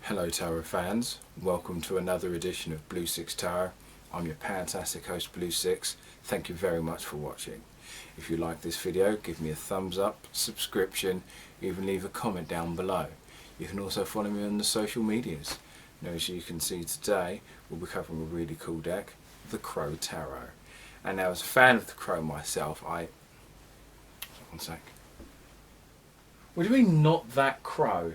Hello Tarot fans, welcome to another edition of Blue Sicx Tarot. I'm your fantastic host Blue Sicx. Thank you very much for watching. If you like this video, give me a thumbs up, subscription, even leave a comment down below. You can also follow me on the social medias. Now, as you can see today, we'll be covering a really cool deck, the Crow Tarot. And now, as a fan of the Crow myself, One sec. What do you mean not that Crow?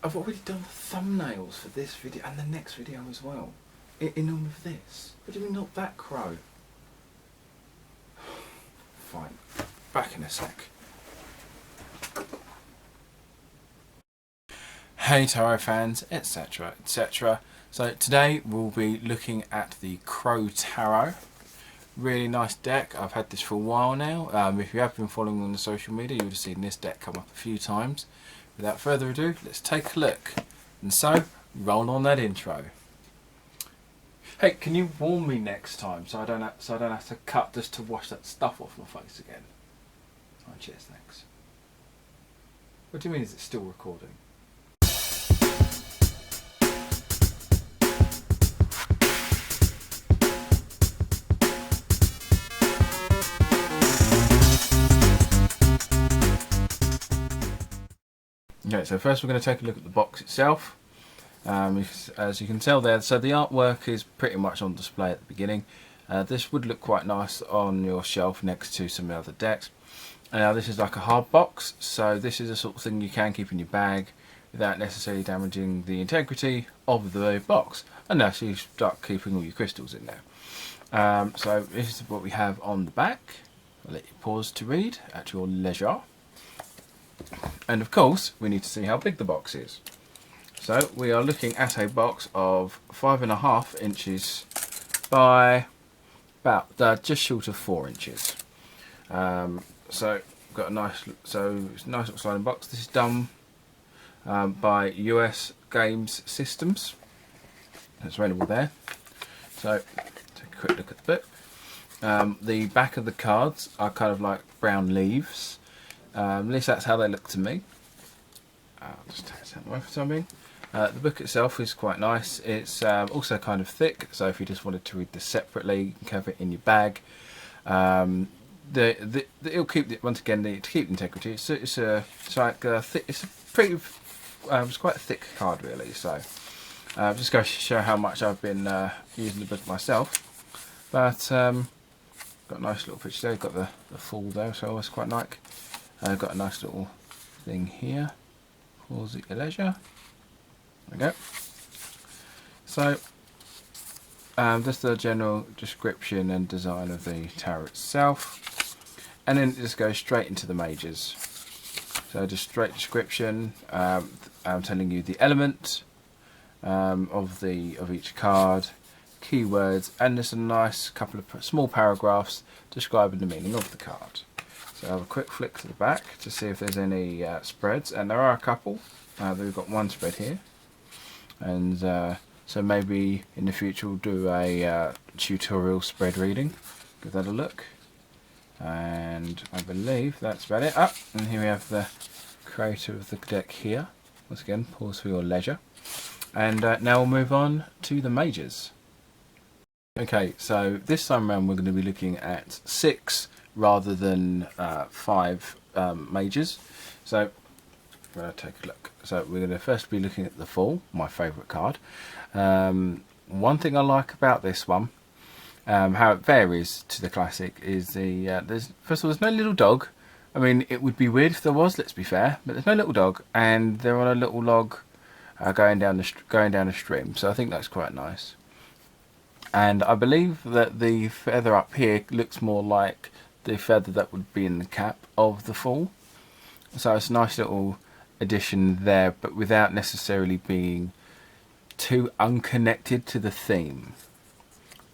I've already done the thumbnails for this video and the next video as well. In all of this. What do you mean not that Crow? Fine. Back in a sec. Hey Tarot fans, etc, etc. So today we'll be looking at the Crow Tarot. Really nice deck. I've had this for a while now. If you have been following on the social media, you would have seen this deck come up a few times. Without further ado, let's take a look. And so, roll on that intro. Hey, can you warn me next time so I don't have to cut just to wash that stuff off my face again? Oh, cheers, thanks. What do you mean? Is it still recording? Okay, so first we're going to take a look at the box itself. As you can tell there, so the artwork is pretty much on display at the beginning. This would look quite nice on your shelf next to some other decks. Now this is like a hard box, so this is the sort of thing you can keep in your bag without necessarily damaging the integrity of the box, unless you start keeping all your crystals in there. So this is what we have on the back. I'll let you pause to read at your leisure. And of course, we need to see how big the box is. So we are looking at a box of 5.5 inches by about just short of 4 inches. So got a nice little sliding box. This is done by US Games Systems. It's available there. So take a quick look at the book. The back of the cards are kind of like brown leaves. At least that's how they look to me. I'll just take this out of the way for the time being. The book itself is quite nice. It's also kind of thick, so if you just wanted to read this separately, you can have it in your bag. It'll keep once again to keep integrity. It's quite a thick card really. So just going to show how much I've been using the book myself. But got a nice little picture there. Got the full there, so it's quite nice. I've got a nice little thing here. Pause at your leisure. There we go. So, just the general description and design of the tarot itself, and then it just goes straight into the majors. So, just straight description. I'm telling you the element of each card, keywords, and just a nice couple of small paragraphs describing the meaning of the card. So have a quick flick to the back to see if there's any spreads, and there are a couple. We've got one spread here, and so maybe in the future we'll do a tutorial spread reading. Give that a look, and I believe that's about it. And here we have the creator of the deck here. Once again, pause for your leisure, and now we'll move on to the majors. Okay, so this time around we're going to be looking at 6 rather than 5 majors. So we're going to take a look. So we're going to first be looking at the Fool, my favourite card. One thing I like about this one, how it varies to the classic, is first of all, there's no little dog. I mean, it would be weird if there was, let's be fair, but there's no little dog, and they're on a little log going down a stream. So I think that's quite nice. And I believe that the feather up here looks more like the feather that would be in the cap of the Fool. So it's a nice little addition there, but without necessarily being too unconnected to the theme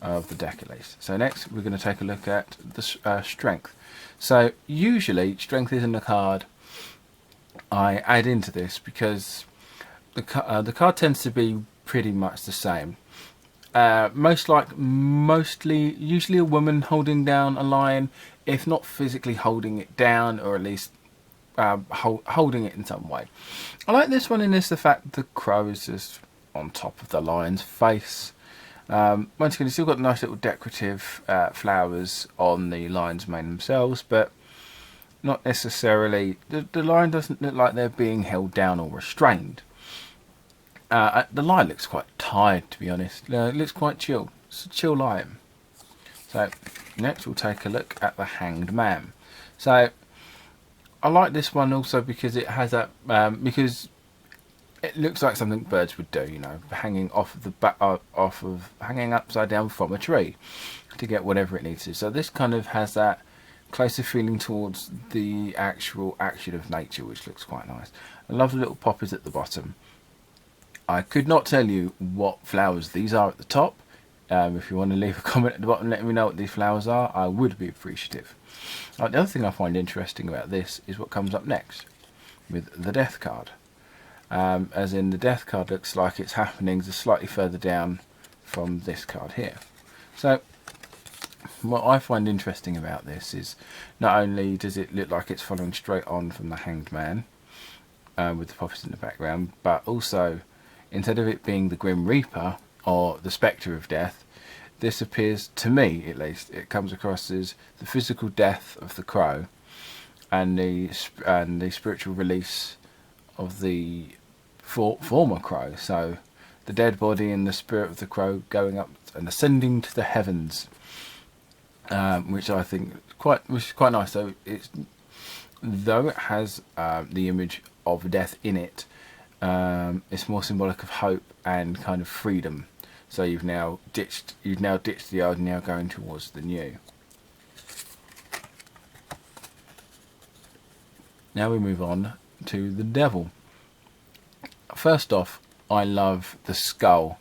of the deck at least. So next we're going to take a look at the strength. So usually strength isn't a card I add into this because the card tends to be pretty much the same. Usually a woman holding down a lion, if not physically holding it down, or at least holding it in some way. I like this one in this the fact the crow is just on top of the lion's face. Once again, it's still got nice little decorative flowers on the lion's mane themselves, but not necessarily. The lion doesn't look like they're being held down or restrained. The lion looks quite tired, to be honest. It looks quite chill. It's a chill lion. So next we'll take a look at the Hanged Man. So I like this one also because it has that because it looks like something birds would do, you know, hanging off of the hanging upside down from a tree to get whatever it needs to. So this kind of has that closer feeling towards the actual action of nature, which looks quite nice. I love the little poppies at the bottom. I could not tell you what flowers these are at the top. If you want to leave a comment at the bottom, let me know what these flowers are. I would be appreciative. The other thing I find interesting about this is what comes up next with the death card. As in, the death card looks like it's happening just slightly further down from this card here. So what I find interesting about this is not only does it look like it's following straight on from the Hanged Man with the poppies in the background, but also instead of it being the Grim Reaper or the Spectre of Death, this appears, to me at least, it comes across as the physical death of the crow and the spiritual release of the former crow. So the dead body and the spirit of the crow going up and ascending to the heavens, which I think is quite nice. So though it has the image of death in it, it's more symbolic of hope and kind of freedom. So you've now ditched the old and now going towards the new. Now we move on to the devil. First off, I love the skull.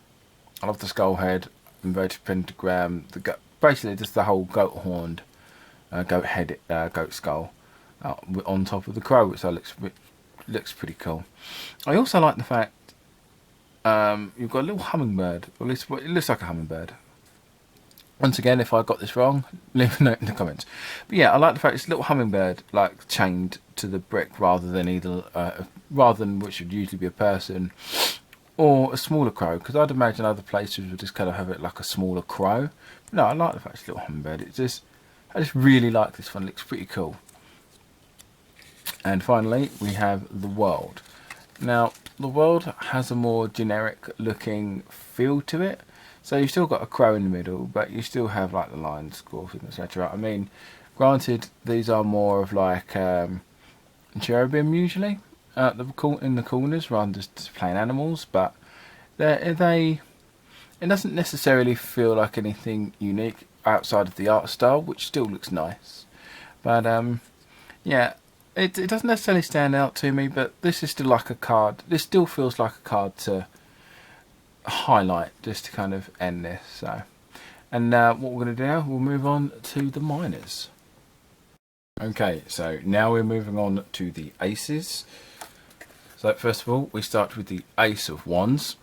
I love the skull head, inverted pentagram, basically just the whole goat horned, goat head, goat skull on top of the crow, which looks pretty cool. I also like the fact you've got a little hummingbird, or at least it looks like a hummingbird. Once again, if I got this wrong, leave a note in the comments. But yeah, I like the fact it's a little hummingbird, like chained to the brick, rather than which would usually be a person or a smaller crow. Because I'd imagine other places would just kind of have it like a smaller crow. But no, I like the fact it's a little hummingbird. I just really like this one. It looks pretty cool. And finally, we have the world. Now, the world has a more generic looking feel to it. So you've still got a crow in the middle, but you still have like the lion, scorpion, etc. I mean, granted, these are more of like cherubim usually in the corners rather than just plain animals, but it doesn't necessarily feel like anything unique outside of the art style, which still looks nice. But yeah. It doesn't necessarily stand out to me, but this is still like a card. This still feels like a card to highlight, just to kind of end this. So, and what we're going to do now, we'll move on to the minors. Okay, so now we're moving on to the aces. So first of all, we start with the Ace of Wands.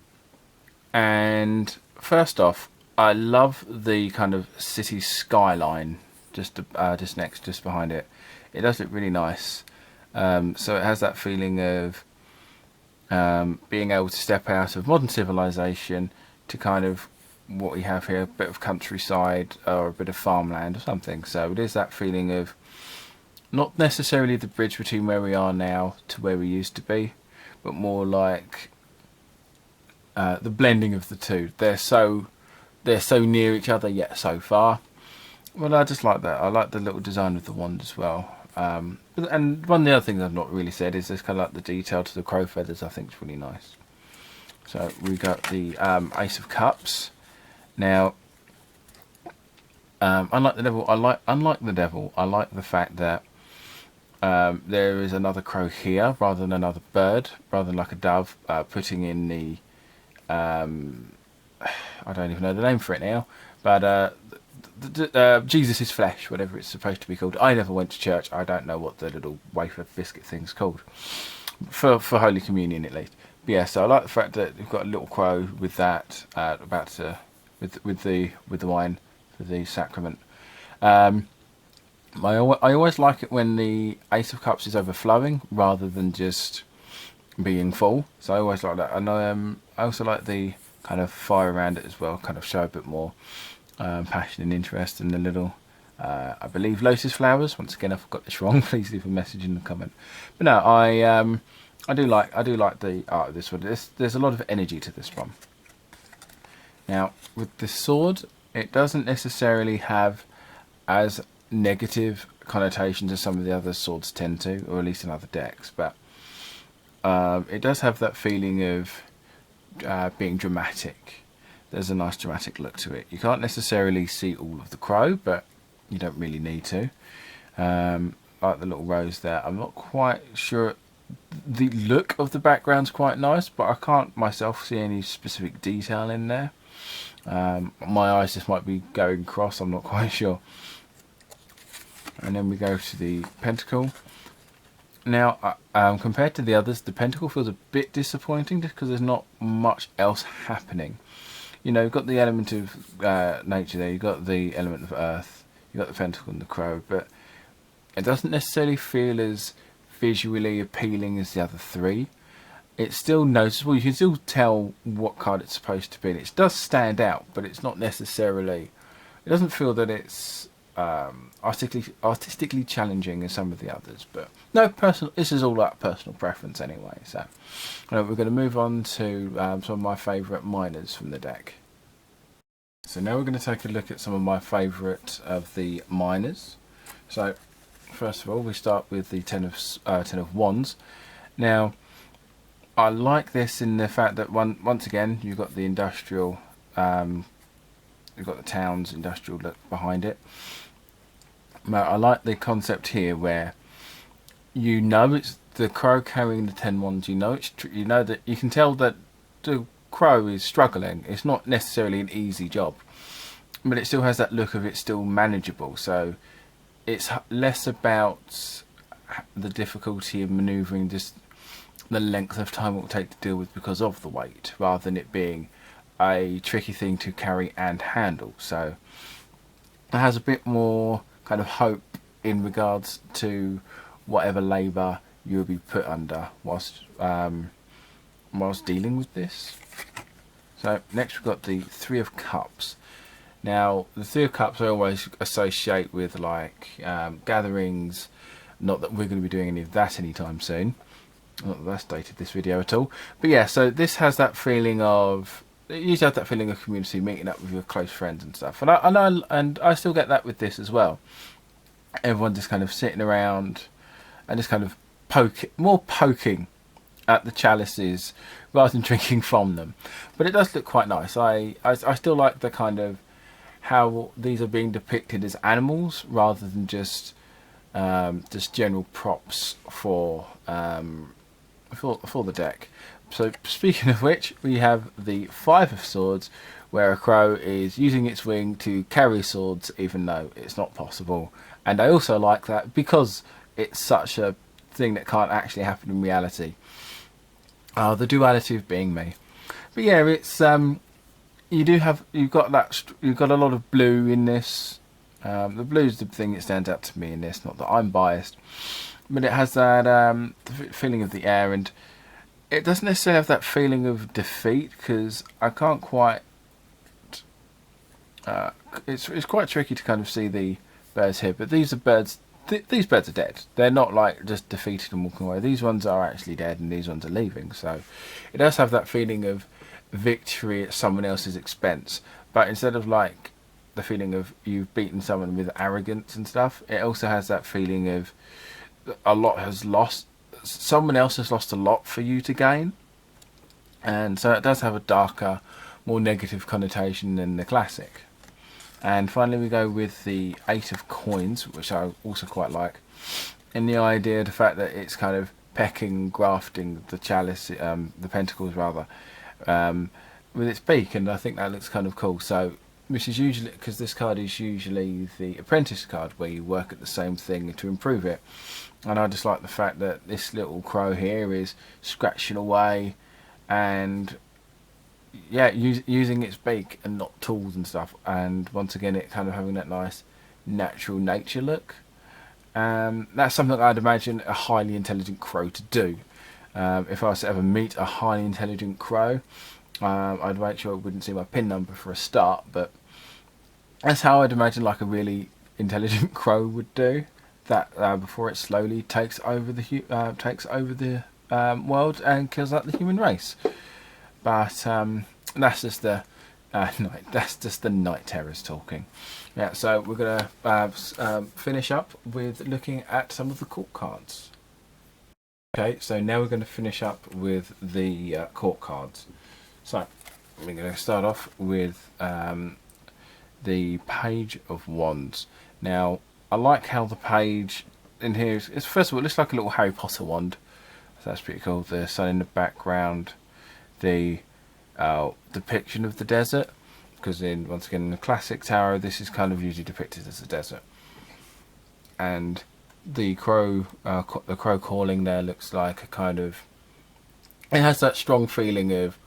And first off, I love the kind of city skyline just behind it. It does look really nice. So it has that feeling of being able to step out of modern civilization to kind of what we have here, a bit of countryside or a bit of farmland or something. So it is that feeling of not necessarily the bridge between where we are now to where we used to be, but more like the blending of the two. They're so near each other yet so far. Well, I just like that. I like the little design of the wand as well. And one of the other things I've not really said is there's kind of like the detail to the crow feathers. I think is really nice. So we got the Ace of Cups. Now, unlike the devil, I like the fact that there is another crow here rather than another bird, rather than like a dove, putting in the I don't even know the name for it now, but Jesus' flesh, whatever it's supposed to be called. I never went to church. I don't know what the little wafer biscuit thing's called for Holy Communion at least. But yeah, so I like the fact that you've got a little crow with that with the wine for the sacrament. I always like it when the Ace of Cups is overflowing rather than just being full. So I always like that. And I also like the kind of fire around it as well, kind of show a bit more passion and interest. And the little, I believe, lotus flowers. Once again, if I've got this wrong, please leave a message in the comment. But no, I do like the art of this one. There's a lot of energy to this one. Now with the sword, it doesn't necessarily have as negative connotations as some of the other swords tend to, or at least in other decks, but it does have that feeling of being dramatic. There's a nice dramatic look to it. You can't necessarily see all of the crow, but you don't really need to. Like the little rose there, I'm not quite sure. The look of the background's quite nice, but I can't myself see any specific detail in there. My eyes just might be going cross, I'm not quite sure. And then we go to the pentacle. Now, compared to the others, the pentacle feels a bit disappointing just because there's not much else happening. You know, you've got the element of nature there, you've got the element of earth, you've got the pentacle and the crow, but it doesn't necessarily feel as visually appealing as the other three. It's still noticeable, you can still tell what card it's supposed to be, and it does stand out, but it's not necessarily, it doesn't feel that it's artistically challenging as some of the others. But no, this is all about personal preference anyway. So we're going to move on to some of my favourite minors from the deck. So now we're going to take a look at some of my favourite of the minors. So first of all, we start with the ten of Wands. Now, I like this in the fact that once again you've got the industrial, you've got the town's industrial look behind it. I like the concept here where you know it's the crow carrying the 10 wands. You know that you can tell that the crow is struggling. It's not necessarily an easy job, but it still has that look of it's still manageable. So it's less about the difficulty of manoeuvring, just the length of time it will take to deal with because of the weight, rather than it being a tricky thing to carry and handle. So it has a bit more kind of hope in regards to whatever labour you'll be put under whilst dealing with this. So next we've got the Three of Cups. Now the Three of Cups I always associate with like gatherings. Not that we're going to be doing any of that anytime soon. Not that that's dated this video at all. But yeah, so this has that feeling of, you usually have that feeling of community, meeting up with your close friends and stuff, and I still get that with this as well. Everyone just kind of sitting around and just kind of poking at the chalices rather than drinking from them. But it does look quite nice. I still like the kind of how these are being depicted as animals rather than just general props for the deck. So speaking of which, we have the Five of Swords, where a crow is using its wing to carry swords even though it's not possible. And I also like that because it's such a thing that can't actually happen in reality. The duality of being me. But yeah, it's you've got a lot of blue in this. The blue is the thing that stands out to me in this. Not that I'm biased, but it has that feeling of the air, and it doesn't necessarily have that feeling of defeat because I can't quite. It's quite tricky to kind of see the birds here, but these are birds. These birds are dead. They're not like just defeated and walking away. These ones are actually dead, and these ones are leaving. So it does have that feeling of victory at someone else's expense, but instead of like the feeling of you've beaten someone with arrogance and stuff, it also has that feeling of a lot has lost. Someone else has lost a lot for you to gain, and so it does have a darker, more negative connotation than the classic. And finally we go with the Eight of Coins, which I also quite like, in the idea, the fact that it's kind of pecking, grafting the chalice, the pentacles rather, with its beak, and I think that looks kind of cool. So, which is usually, because this card is usually the apprentice card, where you work at the same thing to improve it. And I just like the fact that this little crow here is scratching away and yeah, using its beak and not tools and stuff, and once again it kind of having that nice natural nature look. That's something I'd imagine a highly intelligent crow to do. If I was to ever meet a highly intelligent crow, I'd make sure it wouldn't see my PIN number for a start, but that's how I'd imagine like a really intelligent crow would do that before it slowly takes over the world and kills out the human race. But that's just the night terrors talking. Yeah, so we're gonna finish up with looking at some of the court cards. Okay, so now we're going to finish up with the court cards. So we're going to start off with the Page of Wands. Now, I like how the page in here is first of all, it looks like a little Harry Potter wand. So that's pretty cool. The sun in the background, the depiction of the desert, because once again in the classic tarot, this is kind of usually depicted as a desert. And the crow calling there looks like a kind of, it has that strong feeling of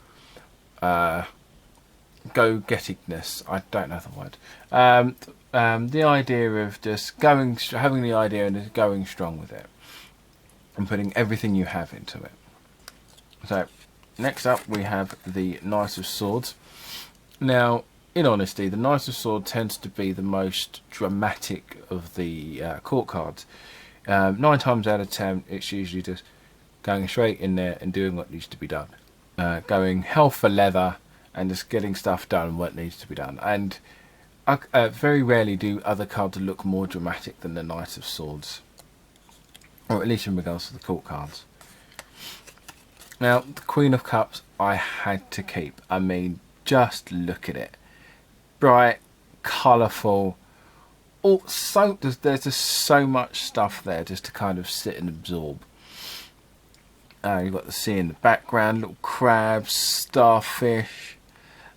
go-gettingness. I don't know the word. The idea of just having the idea and just going strong with it and putting everything you have into it. So next up we have the Knight of Swords. Now, in honesty, the Knight of Swords tends to be the most dramatic of the court cards. 9 times out of 10, it's usually just going straight in there and doing what needs to be done. Going hell for leather and just getting stuff done what needs to be done. And very rarely do other cards look more dramatic than the Knight of Swords. Or at least in regards to the court cards. Now, the Queen of Cups I had to keep. I mean, just look at it. Bright, colourful. There's just so much stuff there just to kind of sit and absorb. You've got the sea in the background, little crabs, starfish.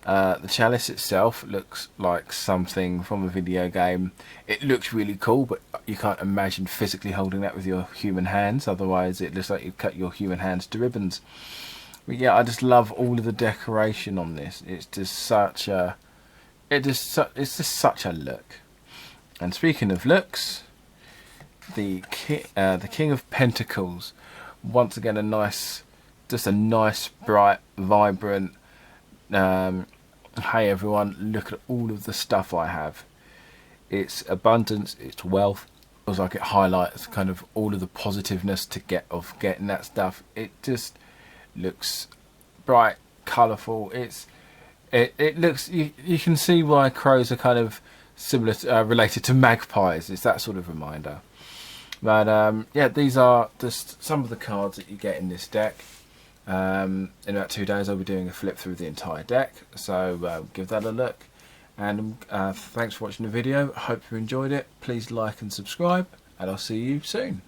The chalice itself looks like something from a video game. It looks really cool, but you can't imagine physically holding that with your human hands. Otherwise, it looks like you've cut your human hands to ribbons. But yeah, I just love all of the decoration on this. It's just such a, it's just such a look. And speaking of looks, the King of Pentacles, once again a nice, bright, vibrant. Hey everyone, look at all of the stuff I have. It's abundance, it's wealth. It was like it highlights kind of all of the positiveness of getting that stuff. It just looks bright, colourful. It looks, you can see why crows are kind of similar related to magpies. It's that sort of reminder. But yeah, these are just some of the cards that you get in this deck. In about 2 days I'll be doing a flip through the entire deck, so give that a look. And thanks for watching the video. I hope you enjoyed it. Please like and subscribe, and I'll see you soon.